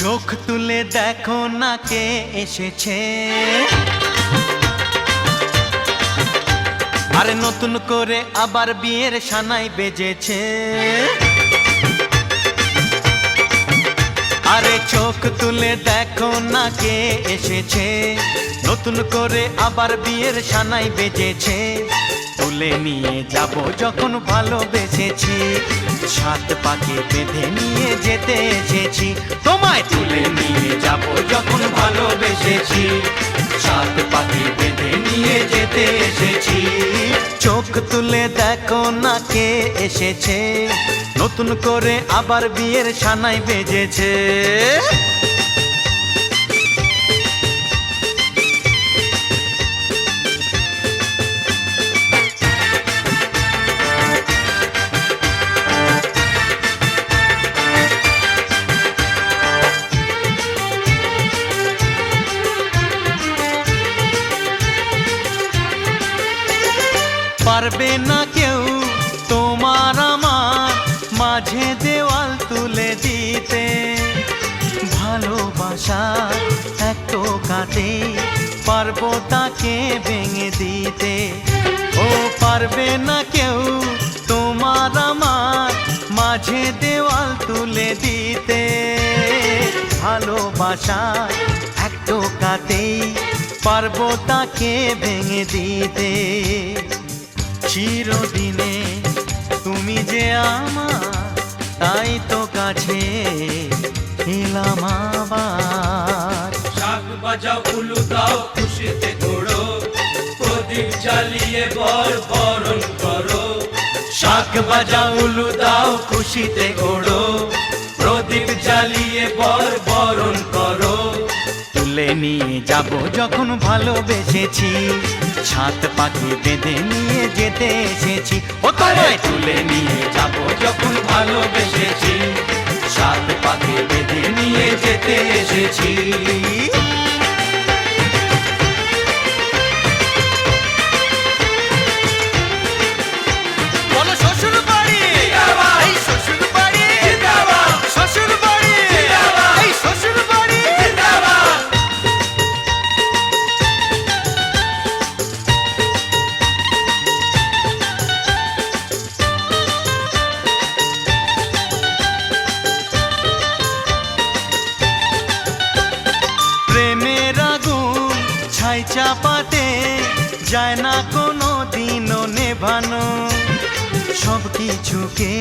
চোখ তুলে দেখো না কে এসেছে, আরে নতুন করে আবার বিয়ের সানাই বেজেছে। আরে চোখ তুলে দেখো না কে এসেছে, নতুন করে আবার বিয়ের সানাই বেজেছে। তুলে নিয়ে যাব যখন ভালোবেসেছি, সাত পাকে বেঁধে নিয়ে যেতে এসেছি। তোমায় তুলে নিয়ে যাব যখন ভালোবেসেছি, সাত পাকে বেঁধে নিয়ে যেতে এসেছি। চোখ তুলে দেখো না কে এসেছে, নতুন করে আবার বিয়ের সানাই বেজেছে। পারবে না কেউ তোমার আমার মাঝে দেওয়াল তুলে দিতে, ভালোবাসা এক টোকাতে পারবো তাকে ভেঙে দিতে। ও পারবে না কেউ তোমার আমার মাঝে দেওয়াল তুলে দিতে, ভালোবাসা এক টোকাতেই পারবো তাকে ভেঙে দিতে। চিরদিনে তুমি যে আমার, তাই তো কাছে এলাম আবার। শাক বাজাও উলু দাও খুশিতে ঘোড়ো, প্রদীপ জ্বালিয়ে বর বরণ করো। শাক বাজাও উলু দাও খুশিতে ওড়ো, প্রদীপ জ্বালিয়ে বর বরণ করো। তুলে নিয়ে যাব যখন ভালোবেসেছি, সাত পাকে বেঁধে নিয়ে যেতে এসেছি। ও তোমায় তুলে নিয়ে যাব যখন ভালোবেসেছি, সাত পাকে বেঁধে নিয়ে যেতে এসেছি। বলো শ্বশুর বাড়ি, এই শ্বশুর বাড়ি, শ্বশুর বাড়ি, এই শ্বশুর বাড়ি। প্রেমের আগুন ছাই চাপাতে যায় না কোনো দিনও নেভানো, সব কিছুকে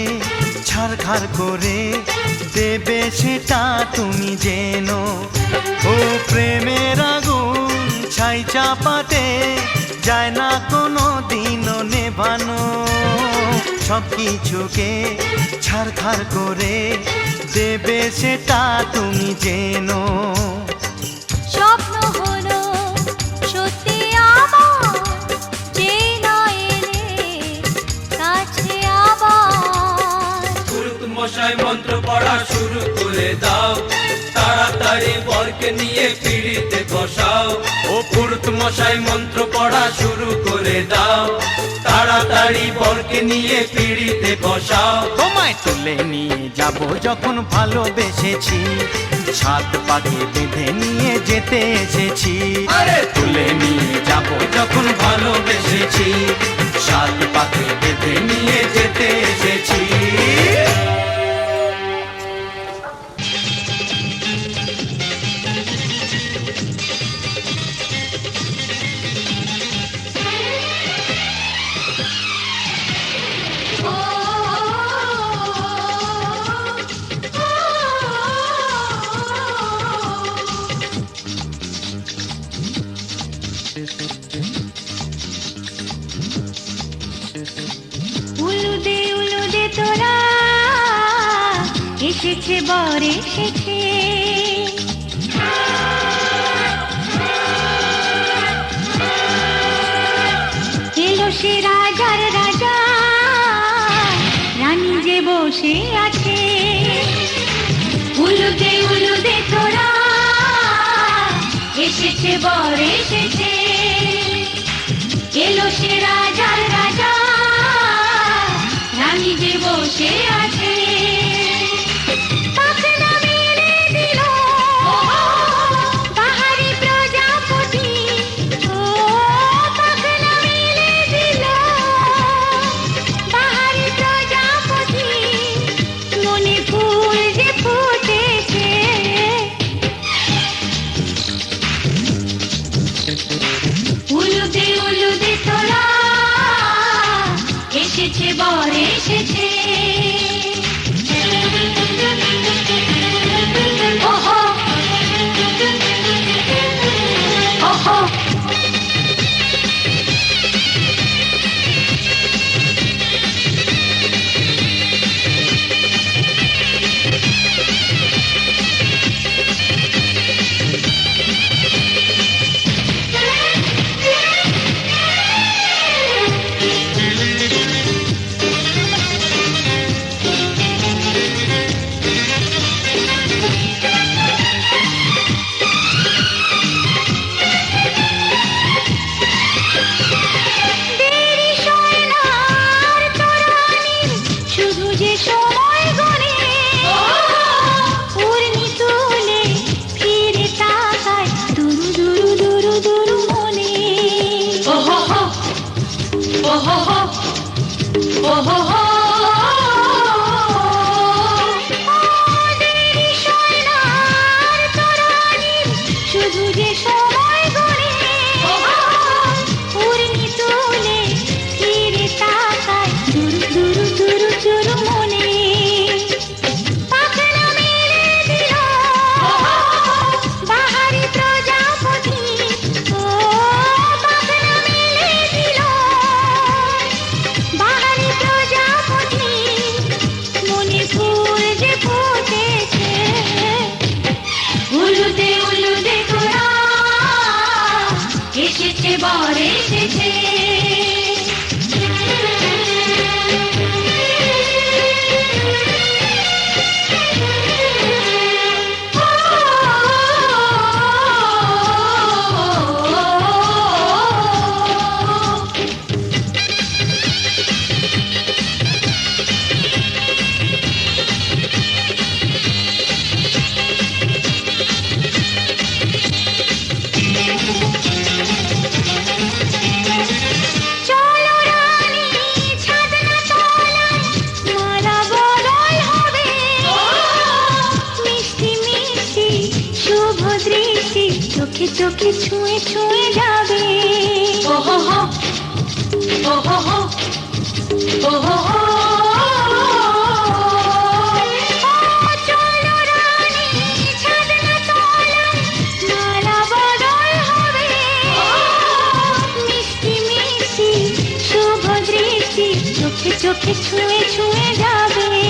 ছারখার করে দেবে সেটা তুমি জেনো। ও প্রেমের আগুন ছাই চাপাতে যায় না কোনো দিনও নেভানো, সব কিছুকে ছারখার করে দেবে সেটা তুমি জেনো। স্বপ্ন হলো সত্যি আমার, যে না এলে কাছে আবার। পুরুত মশাই মন্ত্র পড়া শুরু করে দাও, তাড়াতাড়ি বরকে নিয়ে পিড়িতে বসাও। ও পুরুত মশাই মন্ত্র পড়া শুরু করে দাও, তাড়াতাড়ি বরকে নিয়ে পিড়িতে বসাও। তোমায় তুলে নিয়ে যাব যখন ভালোবেসেছি, সাত পাকে বেঁধে নিয়ে যেতে এসেছি। আরে তুলে নিয়ে যাব যখন ভালোবেসেছি, সাত পাকে বেঁধে নিয়ে যেতে এসেছি। উলুদে তোরা এসেছে, বর এসেছে। এলো সে রাজার রাজা, রানী যে বসে আছে। উলুদে তোরা এসেছে, বর এসেছে। এলো সে রাজার রাজা, রানী যে বসে আছে। কাছে না মেরে দিল এসেছে বর এসেছে ওহো ওহো বর এসেছে চোখে চোখে ছুঁয়ে ছুঁয়ে যাবে ওহো হো ওহো হো ওহো হো চলো রানী ছাদনা তলায় মালা বদল হবে মিষ্টি মিষ্টি শুভ দৃষ্টি চোখে চোখে ছুঁয়ে ছুঁয়ে যাবে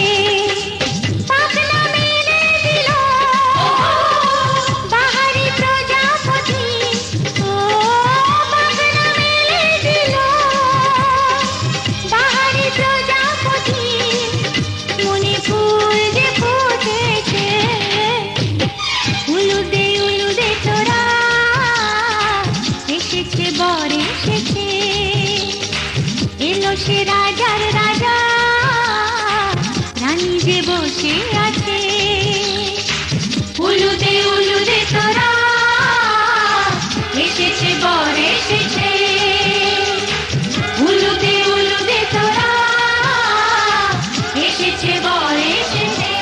সে রাজার রাজা রানী যে বসে আছে উলুদে তোরা এসেছে বর এসেছে উলুদে তোরা এসেছে বর এসেছে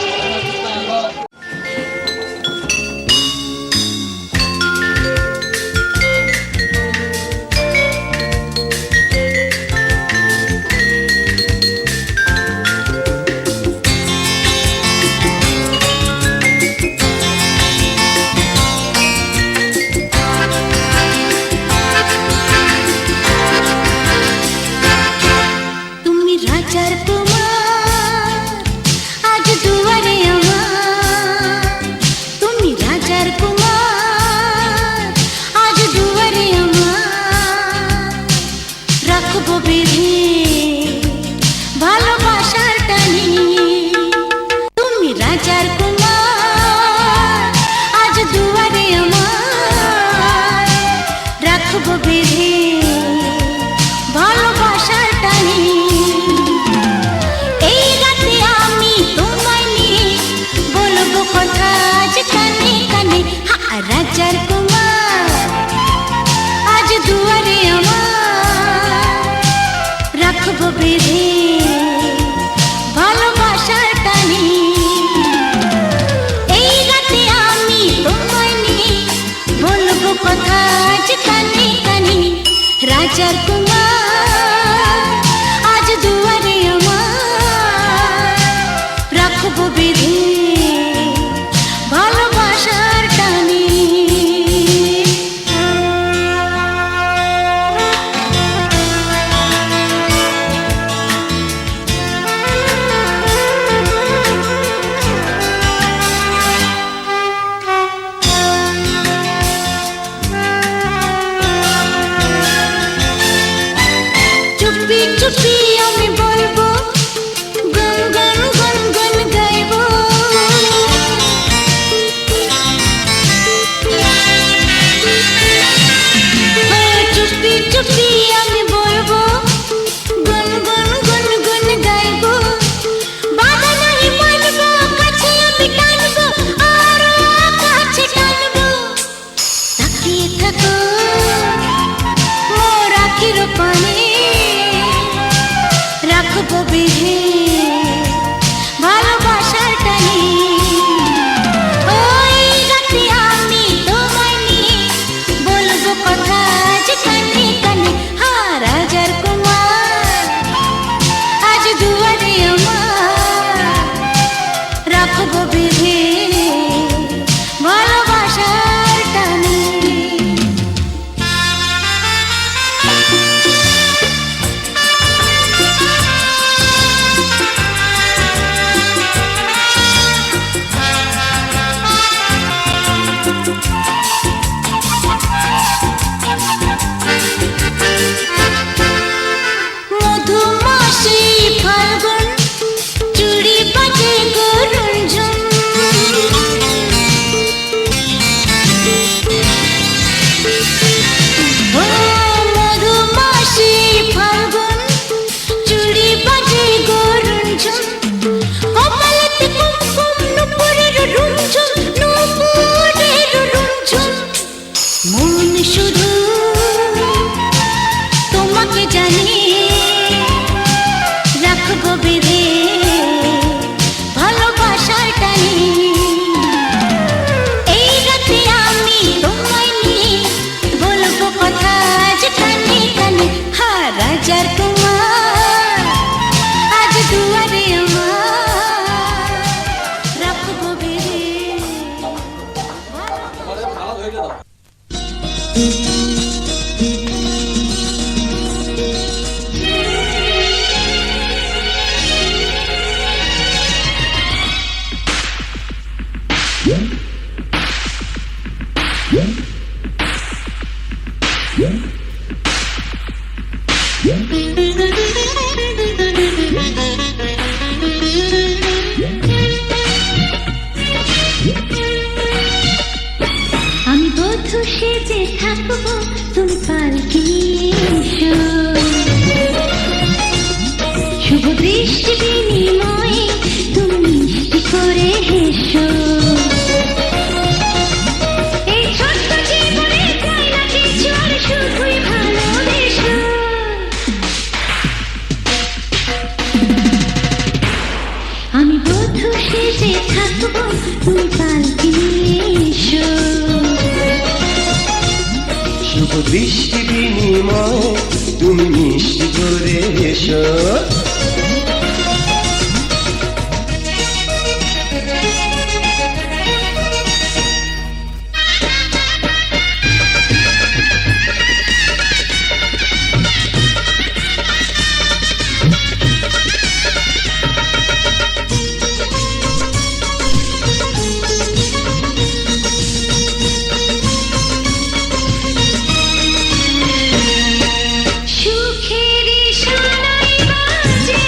রাজার কুমার আজ দুয়ারে আমার রাখবো বেঁধে ভালোবাসার টানে এই রাতে আমি তোমায় নিয়ে বলবো কথা আজ কানে কানে রাজার কুমার আজ দুয়ারে হাজার তোমার আজ দুয়ারে আমার রাখবো বেড়ে আমি বধূ সেজে থাকবো তুমি পালকি নিয়ে এসো শুভ দৃষ্টি বিনিময়ে তুমি মিষ্টি করে হেসো এই ছোট্ট জীবনে চাই না কিছু আর শুধুই ভালোবেসো আমি বধূ সেজে থাকবো তুমি পালকি নিয়ে এসো শুভ দৃষ্টি বিনিময় তুমি মিষ্টি করে এসো সুখের সোনাই বাজে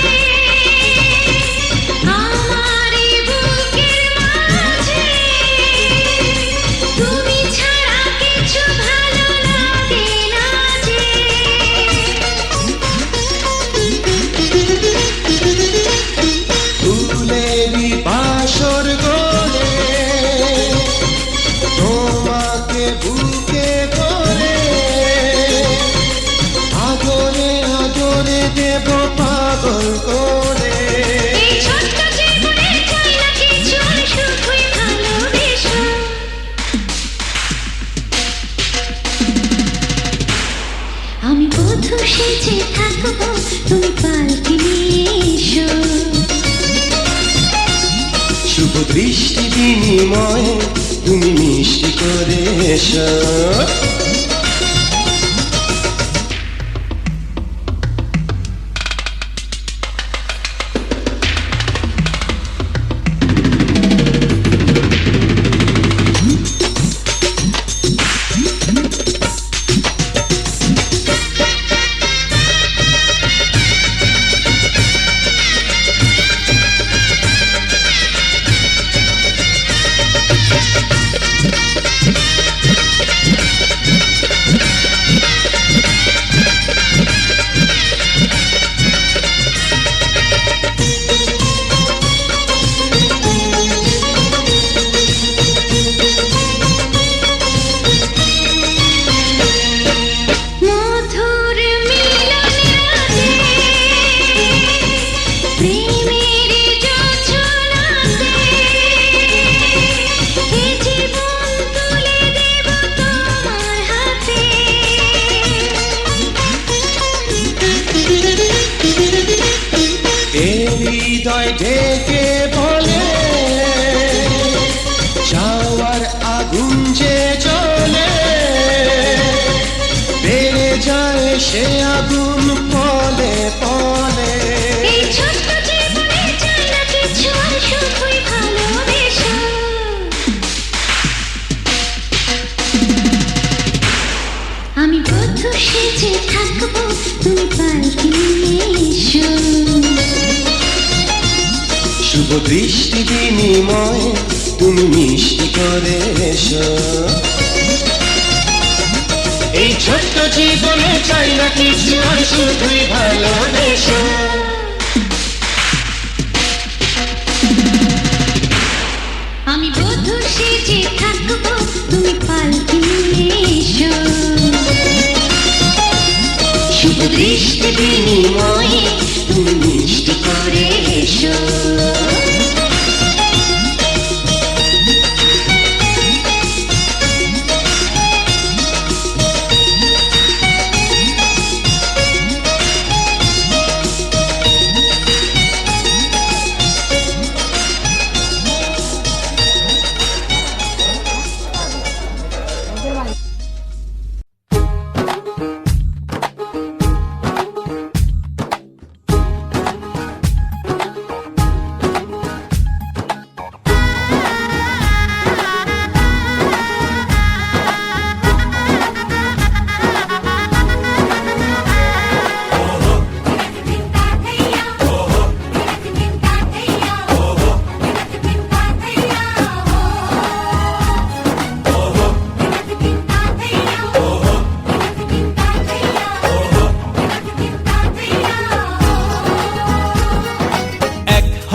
আমার বুকের মাঝে তুমি ছাড়া কিছু ভালো লাগে না যে ফুলেরই বাসর গলে তোমাকে বুকে করে আদরে আদরে দেব পাগল করে এই ছোট্ট জীবনে চাই না কিছু আর শুধুই ভালোবেসো আমি বধূ সেজে থাকবো তুমি পালকি নিয়ে এসো শুভ দৃষ্টি বিনিময় তুমি মিষ্টি করে এসো মধুর মিলনে রাতে প্রেমের জোছনাতে এ জীবন তুলে দেব তোমার হাতে এ হৃদয় ঢেকে বলে চাওয়ার আগুন যে জ্বলে বেড়ে যায় সে আগুন পলে পলে এই ছোট্ট জীবনে চাই না কিছু আর শুধুই ভালোবেসো আমি বধূ সেজে থাকবো তুমি পালকি নিয়ে এসো শুভ দৃষ্টি বিনিময় তুমি মিষ্টি করে এসো এই ছোট্ট জীবনে চাই না কিছু আর শুধুই ভালোবেসো আমি বধূ সেজে থাকবো তুমি পালকি নিয়ে এসো শুভ দৃষ্টি বিনিময়ে তুমি মিষ্টি করে এসো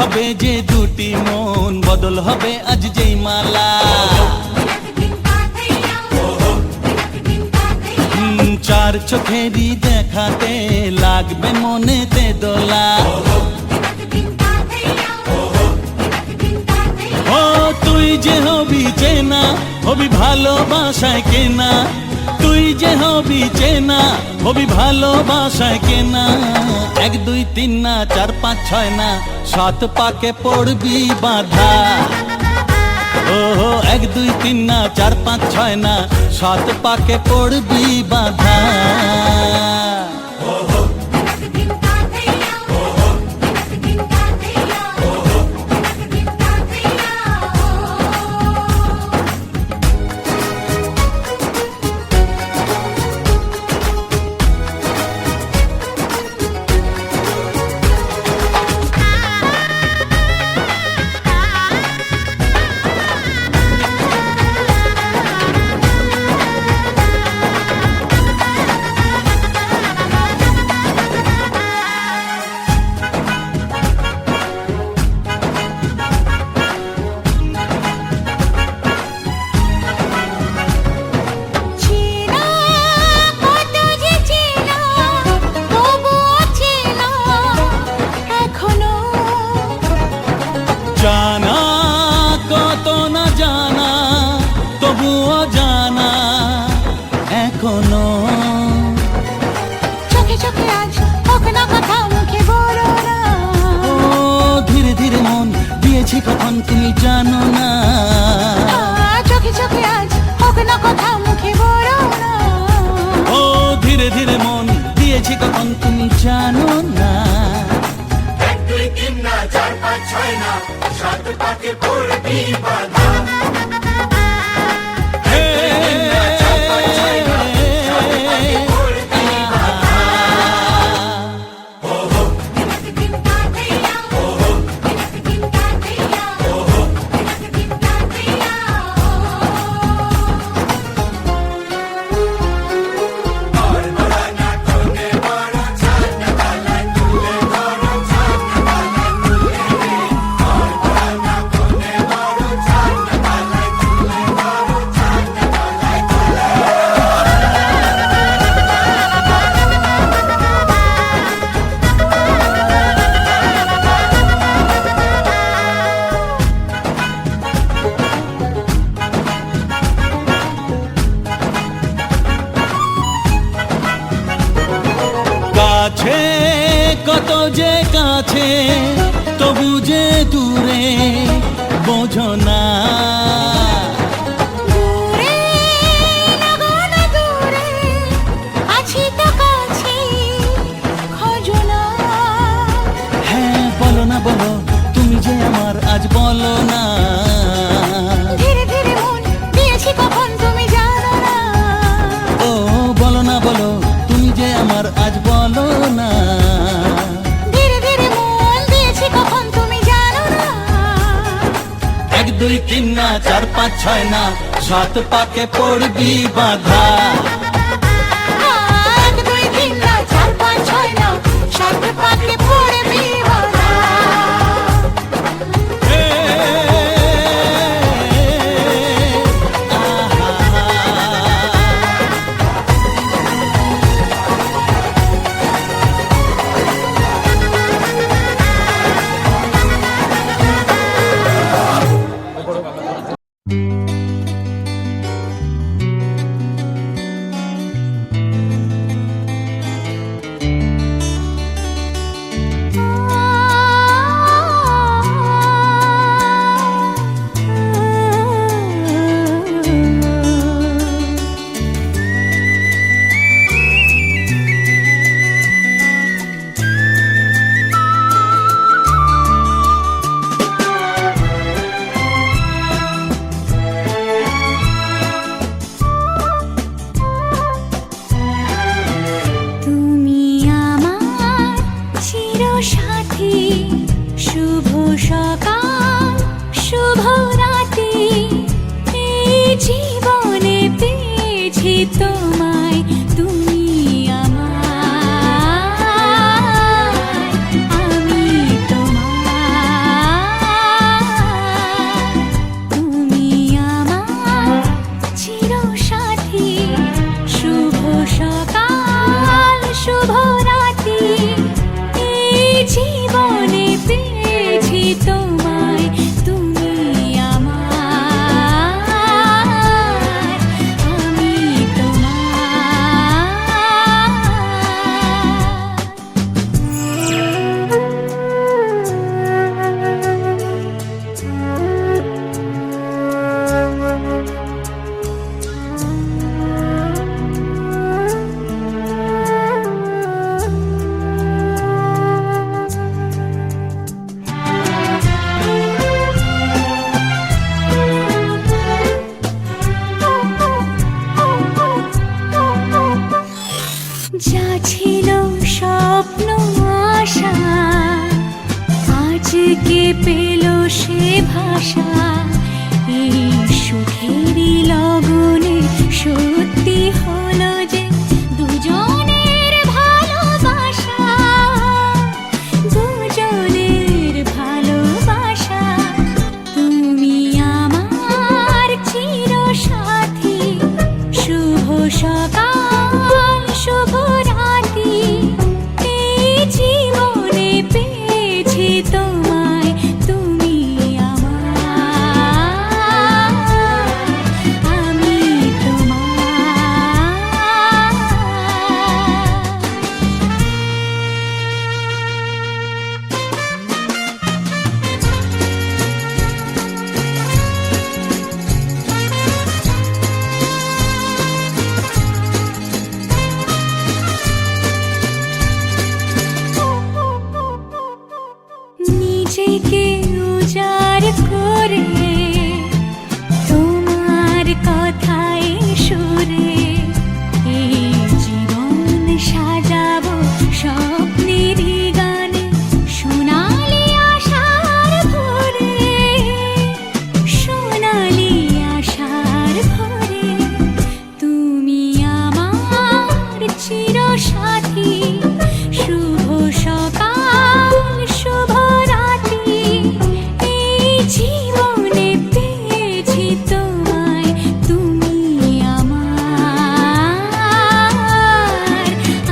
হবে যে দুটি মন, বদল হবে আজ যেই মালা। চার চোখেরই দেখাতে লাগবে মনেতে দোলা। ও তুই যে হবি চেনা, হবি ভালোবাসায় কেনা। তুই যে হবি চেনা, হবি ভালোবাসায় কেনা। 1 2 3 না 4 5 6 না 7 পাকে পড়বি বাধা। ও 1 2 3 না 4 5 6 না 7 পাকে পড়বি বাধা। জানা কত না জানা, তবুও জানা এখনো। চোখে চোখে আজ হোক না কথা মুখে বলো না। ও ধীরে ধীরে মন দিয়েছি কখন তুমি জানো না। চোখে চোখে আজ হোক না কথা মুখে বলো না। ও ধীরে ধীরে মন দিয়েছি কখন তুমি জানো না। 1 2 3 না 4 5 6 না 7 পাকে পড়বি বাধা। কাছে কত যে কাছে, তবু যে দূরে বোঝো না। দূরে লাগো না দূরে, আছি তো কাছে খোঁজো না। হ্যাঁ বলো না বলো, তুমি যে আমার আজ বলো না। ধীরে ধীরে মন দিয়েছি কখন তুমি জানো না। ও বলো না বলো, তুমি যে আমার আজ বলো না। ধীরে ধীরে মন দিয়েছি কখন তুমি জানো না। 1 2 3 না 4 5 6 না 7 পাকে পড়বি বাধা। 1 2 3 না 4 5 6 না 7 পাকে পড়বি বাধা। সকাল শুভ রাতি, এই জীবনে পেয়েছি তোমায়, তুমি আমার, আমি যা ছিল স্বপ্ন আশা, আজকে পেল সে ভাষা, এই সুখেরই লগনে সত্যি হলো যে দুজনের ভালোবাসা, দুজনের ভালোবাসা, তুমি আমার চিরসাথী, শুভ সকাল শুভ রাতি, এই জীবনে পেয়েছি তোমায়, তুমি আমার, আমি নিজেকে উজাড় করে তোমার কথায় সুরে, এই জীবন সাজাবো স্বপ্নেরই গানে, সোনালি আশার ভোরে, সোনালি আশার ভোরে, তুমি আমার চিরসাথী, শুভ সকাল শুভ রাতি, এই জীবনে পেয়েছি তোমায়, তুমি আমার,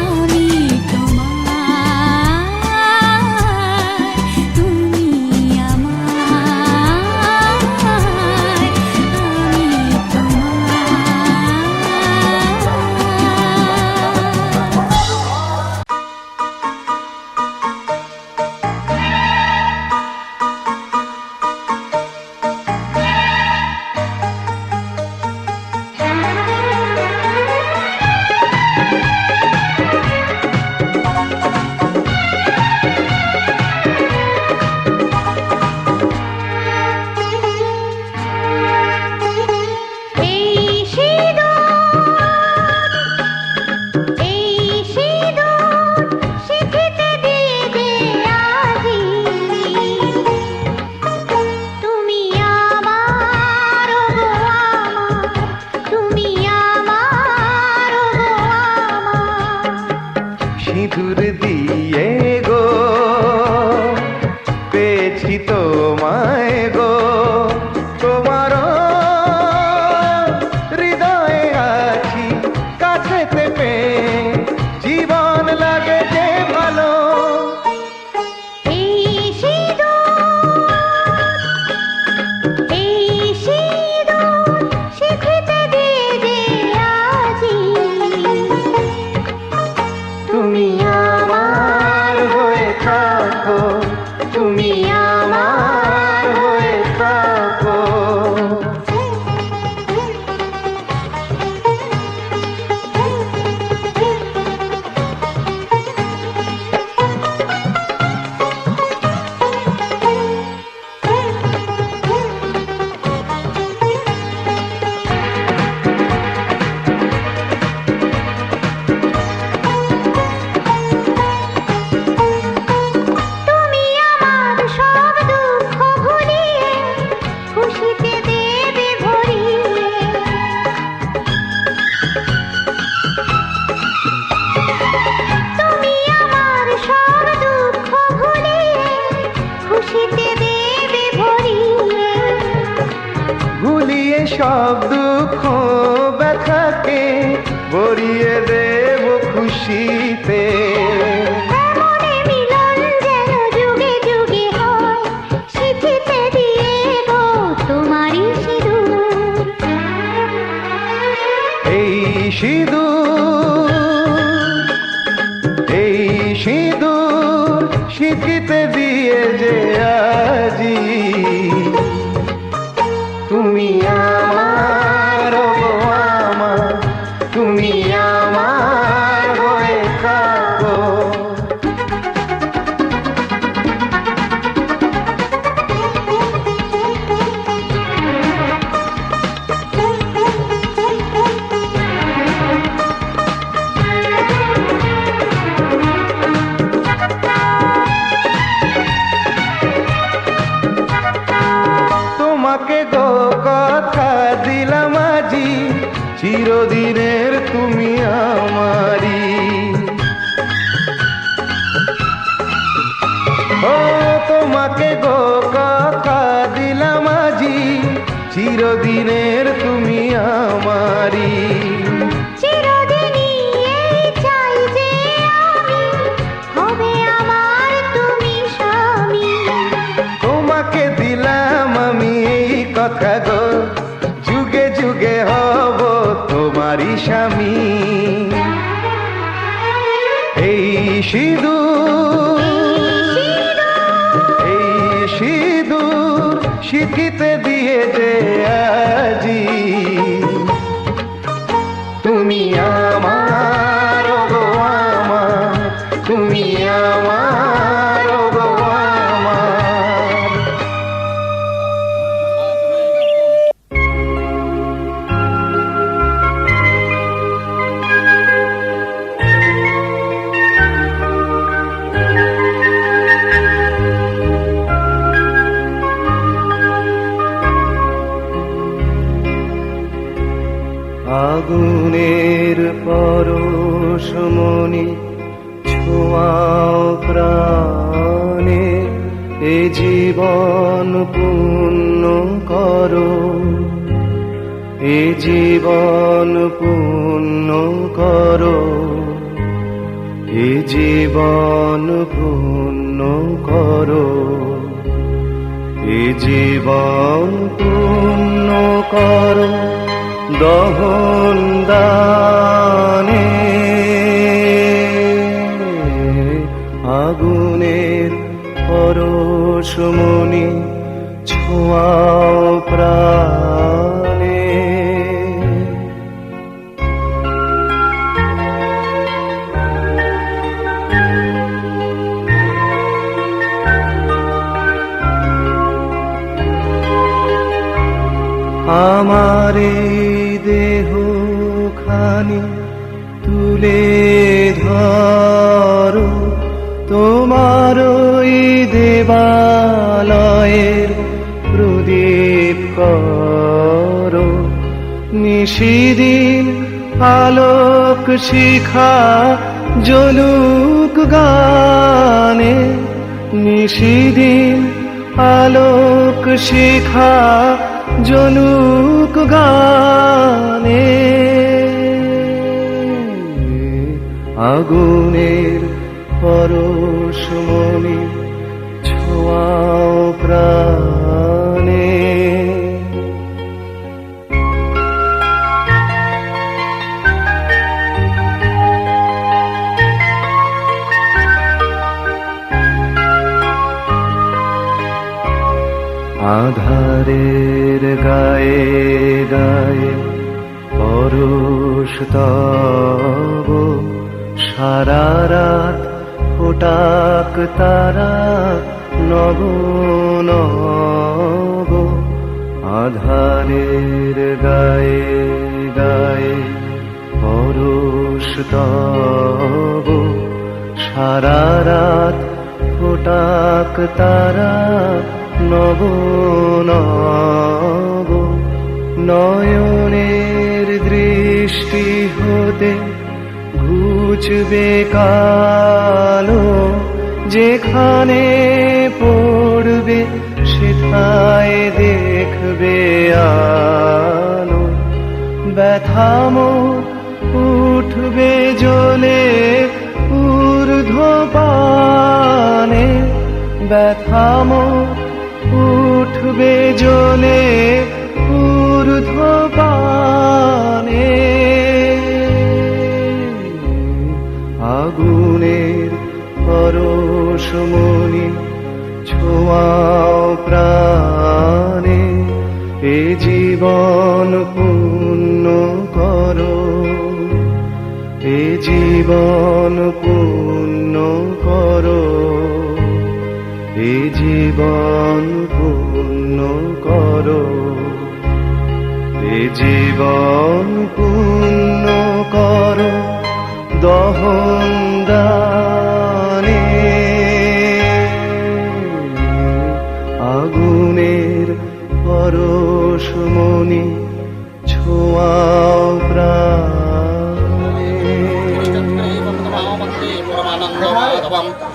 আমি তোমার, তুমি আমার, আমি সিঁদুর দিয়ে গো পেয়েছি তোমায় গো, তোমার হৃদয়ে আছি কাছেতে পেয়ে, জীবন লাগে যে ভালো, এই সিঁদুর শিখিতে দিয়ে যে আজি, তুমি আমার হয়ে থাকো, তুমি আমার হয়ে থাকো। সব দুঃখ ব্যথাকে ভরিয়ে দে। খুশিতে। এমনে মিলন যেন যুগে যুগে হয়, সিঁথিতে দিয়ে গো তোমারই সিঁদুর। এই সিঁদুর, এই সিঁদুর সিঁথিতে দিয়ে যে আজি তুমি আমার, গো আমার, তুমি আমার হয়ে থাকো। তোমাকে গো কথা দিলাম আজি, চিরদিনের তুমি আমারি। ও তোমাকে গো কথা দিলাম আজি, চিরদিনের তুমি আমারি। চিরদিনই এই চাই যে আমি, হবে আমার তুমি স্বামী। তোমাকে দিলাম আমি এই কথা গো, যুগে যুগে হব তোমারই স্বামী। এই সিঁদুর, এই সিঁদুর সিঁথিতে দিয়ে যে আজি তুমি আমার, গো আমার, তুমি আমার, গো আমার। আগুনের পরশমণি ছোঁয়াও প্রাণে, এ জীবন পূর্ণ করো, এ জীবন পূর্ণ করো, এ জীবন পূর্ণ করো, এ জীবন পূর্ণ করো দহন দানে। আগুনের পরশমণি ছোঁয়াও প্রাণে। আমার এই দেহ খানি তুলে ধরো, তোমার ওই দেবালয়ের প্রদীপ করো। নিশিদিন আলোক শিখা জ্বলুক গানে, নিশিদিন আলোক শিখা জ্বলুক গানে। আগুনের পরশমণি ছোঁয়াও প্রাণে। আধারের গায়ে গায়ে পরশ তব, সারা রাত ফোটাক তারা নব নব। আধারের গায়ে গায়ে পরশ তব, সারা রাত ফোটাক তারা নব নব। নয়নের দৃষ্টি হতে ঘুচবে কালো, যেখানে পড়বে সেথায় দেখবে আলো। ব্যথা মোর উঠবে জ্বলে ব্যথামো উঠবে জ্বলে ঊর্ধ্বপানে আগুনের পরশমণি ছোঁয়াও প্রাণে এ জীবন পূর্ণ করো এ জীবন পূর্ণ করো এ জীবন পূর্ণ করো এ জীবন পূর্ণ করো দহন দানে আগুনের পরশমণি ছোঁয়াও প্রাণে